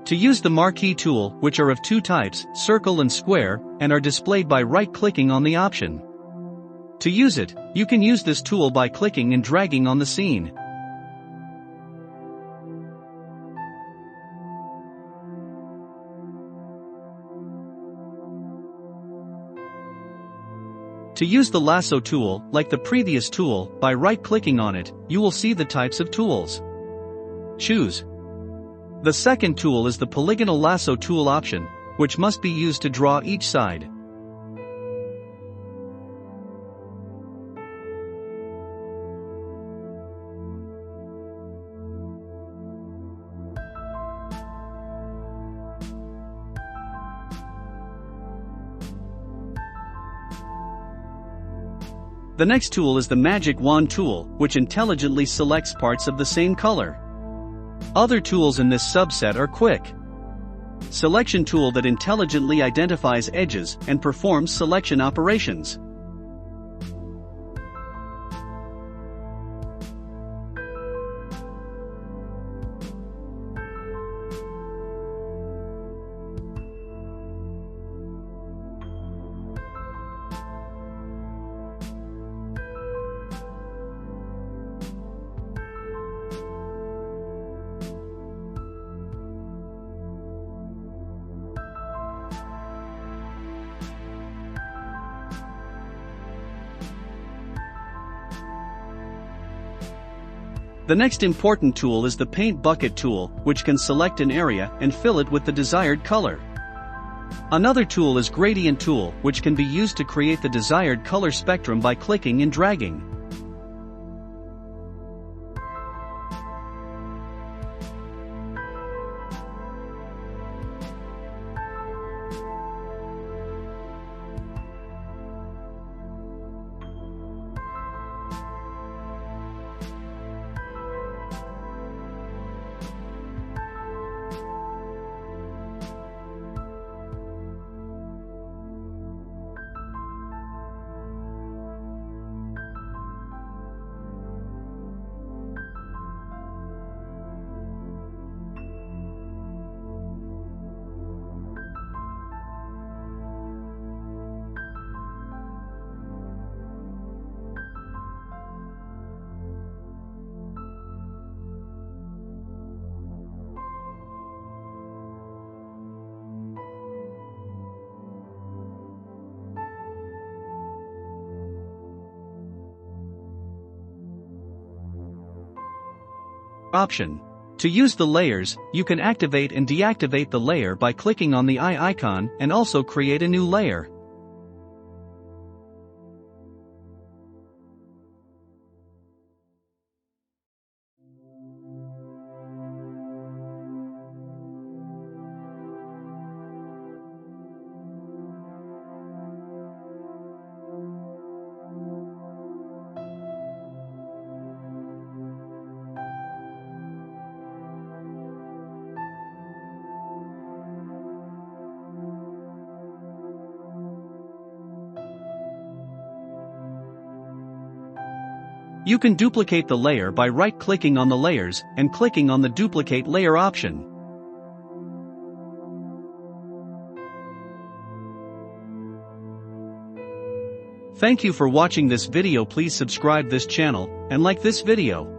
To use the marquee tool, which are of two types, circle and square, and are displayed by right-clicking on the option. To use it, you can use this tool by clicking and dragging on the scene. To use the lasso tool, like the previous tool, by right-clicking on it, you will see the types of tools. Choose. The second tool is the Polygonal Lasso Tool option, which must be used to draw each side. The next tool is the Magic Wand tool, which intelligently selects parts of the same color. Other tools in this subset are Quick Selection tool that intelligently identifies edges and performs selection operations. The next important tool is the Paint Bucket tool, which can select an area and fill it with the desired color. Another tool is Gradient tool, which can be used to create the desired color spectrum by clicking and dragging. Option. To use the layers, you can activate and deactivate the layer by clicking on the eye icon and also create a new layer. You can duplicate the layer by right-clicking on the layers and clicking on the Duplicate Layer option. Thank you for watching this video. Please subscribe this channel and like this video.